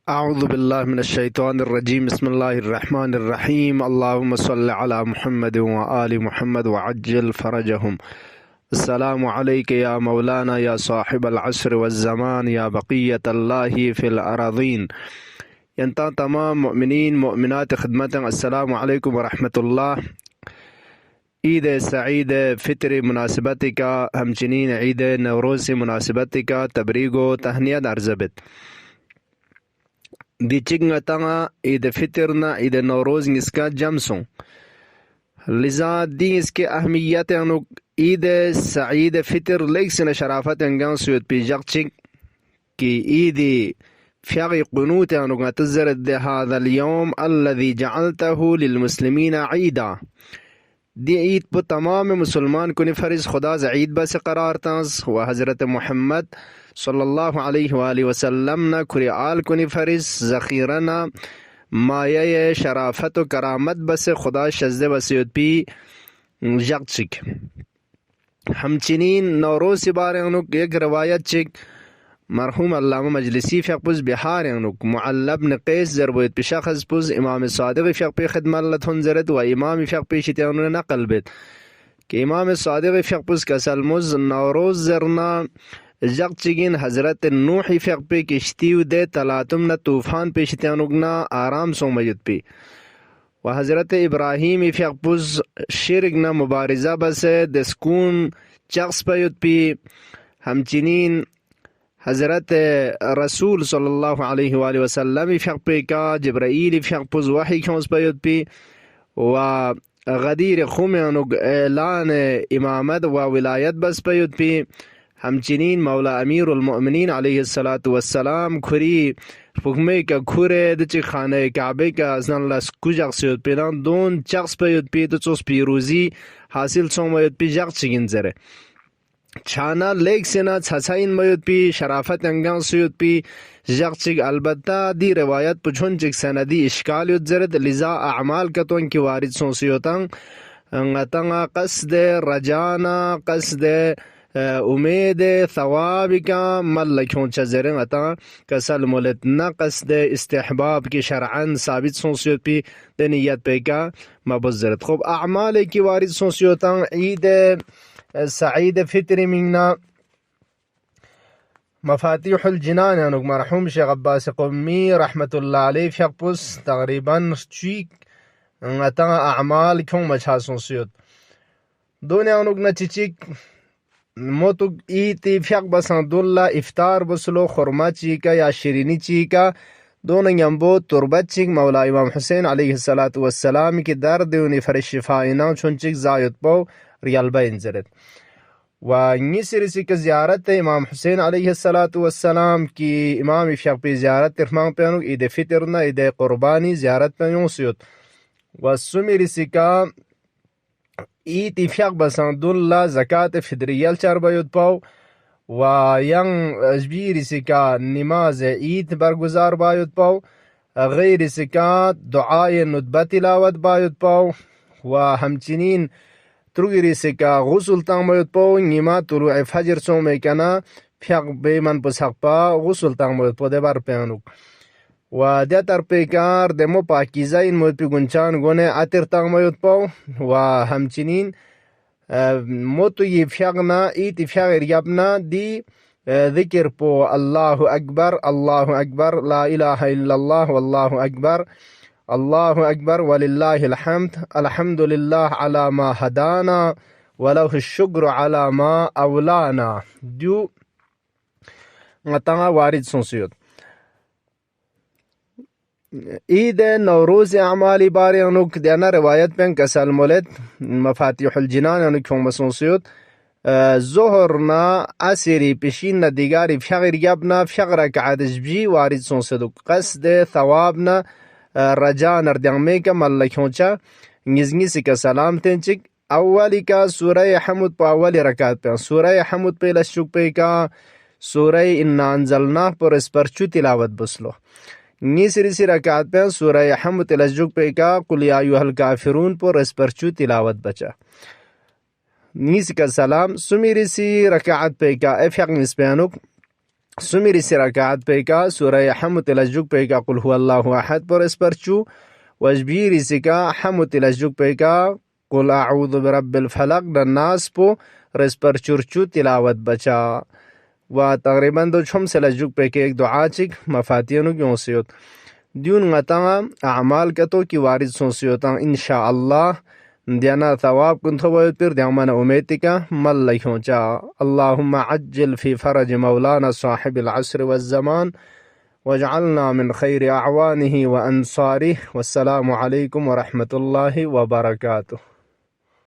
अऊज़ु बिल्लाहि मिनश्शैतानिर्रजीम बिस्मिल्लाहिर्रहमानिर्रहीम अल्लाहुम्मा सल्लि अला मुहम्मद व आलि मुहम्मद व अज्जिल फरजहुम। अस्सलामु अलैका या मौलाना या साहिबल अस्र वज़्ज़मान या बक़ियतल्लाहि फ़िल अराज़ीन। यंता तमाम मुमिनीन मुमिनात खिदमत अस्सलामु अलैकुम व रहमतुल्लाह। ईद सईद फ़ितर मुनासिबत का हमचनीन ईद नवरोज़ मुनासिबत का तबरीगो तहनियत अर्ज़बित दिचिंग तंगा ईद फितर ना ईद नौरोज इसका जमसों लिजा दी इसके अहमियत अनुक ईद सईद फितर लेक्सन शराफत अंगां सुयत पी जगचिंग की ईद फ्याग क़ुनूत अनुक तज़रद हाज़ा اليوم الذي जअलतहु लिलमुस्लिमीन ईदा। दी ईद पर तमाम मुसलमान को फ़र्ज़ खुदा ईद बस करार तांस व हज़रत मोहम्मद सल्लल्लाहु अलैहि वसल्लम ना खुरी आल को फ़र्ज़ ज़ख़ीरना माये शराफत व करामत बस खुदा शज़्ज़े वसीयत पी जगचिक हमचनीन नौरोज़ से बारे अनुक एक रवायत चिक मरहूम अल्लामा मजलिसी फ़िक़्पुज़ बिहार अनुक मुअल्लब न क़ैस ज़रबोयत पे शख़्स पुज़ इमाम सादिक़ फ़िक़् पे ख़िदमत हुनज़रत व इमाम फ़िक़् पे शितानुन नक़ल बेत कि इमाम सादिक़ फ़िक़् पुज़ कसलमुज़ नौरोज़ ज़रना जगचिगिन हज़रत नूह फ़िक़् पे किश्ती दे तलातुम न तूफ़ान पे शितानुगना आराम सो मयुत पे व हज़रत इब्राहीम फ़िक़् पुज़ शिरक न मुबारिज़ा बस दस्कून चक्स पयुत पे हमचनीन हज़रत रसूल सल्लल्लाहु अलैहि वसल्लम फ़िक़् पे का जिब्राईल फ़िक़् पुज़ वही खोंस पयुत पे व गदीर खुमेनुग ऐलान इमामत व विलायत बस पयुत पे हमचनीन मौला अमीरुल मोमिनीन अलैहिस्सलातु वस्सलाम खुरी फुकमे का खुरे दच खाने काबे का अज़न लस कुजक सयुत पे दोन चक्स पयुत पे तो चोस पीरूजी हासिल सोमयुत पे जग चिगिन जरे छाना लेक सेना छछाइन मयुत पी शराफत अंगां सुयुत पी जगचिग अलबत्ता दी रिवायत पुछुन चिक सनदी इश्काल युजरत लिजा अमाल कतों की वारिद सोसियोतंग ngатanga qasde rajana qasde उम्मीद थवाब का मल क्यों चजरे अता कसल मुलत न qasde इस्तेहबाब की शरअन साबित सोसियत पी दनियत पे का मबज़रत खूब अमाल की वारिद सोसियोतंग ईद सईद फितर मिंगना मफातिहुल जिनान अनुक मरहूम शेख अब्बास क़ुम्मी रहमतुल्लाह अलैह फ़िक़्पुस तकरीबन चीक अता अमाल क्यों मछा सोसियत दोने अनुक न चिचिक मोतुक ईती फ़िक़ बसंदुल्ला इफ्तार बसलो खुरमा चीका या शिरीनी चीका दोनों यंबो तुरबत चिक मौला इमाम हुसैन अलैहिस्सलातु वस्सलाम की दर्द उन्हें फरिशिफ़ाइना चुनचिक जायत पो रियल इंजरत व निसरिसी की ज़ियारत इमाम हुसैन अलैहिस्सलातु वस्सलाम की इमाम फ़िक़् पे ज़ियारत तिरमांग पेनु ईद फितर ना ईद क़ुरबानी ज़ियारत पे यूसियत व सुमिरिसी का ईद फ़िक़् बसंदुल्ला ज़कात फ़िद्रियल चरबयुत पाओ व यंग अजबीरिसी का नमाज ईद बरगुजार बायुत पाओ गैरिसी का दुआए नुतबत तिलावत बायुत पाओ व हमचनीन त्रुगिरिसी का गुस्ल तांबयुत पाओ निमा तुलुए फजर सो में कना फ़िक़् बेमन पुसक़पा गुस्ल तांबयुत पाओ देबार पेनुक व दे तरपेकार देमो पाकिज़ा इन मोती गुंचान गोने आतिर तांबयुत पाओ व हमचनीन मोतो ये फ़िक़् ना ईद फ़िक़् रियाबना दी ذكر पो अल्लाहु अकबर ला इलाहा इल्लल्लाह अल्लाहु अकबर वलिल्लाहिल हम्द अल्हम्दुलिल्लाह अला मा हदाना वलहु शुक्र अला मा अवलाना दु ngata वारिद सोसियत ईद नौरोज़ अमाली बारे अनुक देना रिवायत पें कसल मुलत मफातिहुल जिनान अनुक मसोसियत ज़ोहरना असरी पेशीन न दिगारी फ़िक़् रियाबना फ़िक़् रकअत जबी वारिद सोसदुक qasde थवाबना रजा नरदंगमे का मल क्योंचा निज़नी से का सलाम तेंचिक अव्वली का सूरह हमुद पर अव्वली रकात पे सूरह हमुद पे लशुक पे का सूरह इन्ना अंज़लना पर इस पर चु तिलावत बसलो नीसरी सी रकात पे सूरह हमुद लशुक पे का कुल या अय्युहल काफिरून पर इस पर चु तिलावत बचा नीस का सलाम सुमिरी सी रकात पे का फ़िक़् निस्बयानुक सुमिर से रकात पे का सूरह हमतलजुक पे का कुल हुवल्लाहु अहद पर इस पर चू वजबीर इसी का हमतलजुक पे का कुल अऊज़ु बिरब्बिल फलक नन्नास पो रस पर चुरचू तिलावत बचा व तकरीबन दो छम से लजुक पे के एक दुआ चिक मफातियनु की ओसियत द्यून गता अमाल कतो की वारिद सोसियता इंशाअल्लाह दियाना थवाब कुंथो फिर द्यामन उमेतिका मल लखोचा अल्लाहुम्मा अज्जिल फी फरज मौलाना साहिबिल अस्र वज़्ज़मान वजअलना मिन खैर अअवानिही व अंसारिही वस्सलामु अलैकुम व रहमतुल्लाहि व बरकातुहू।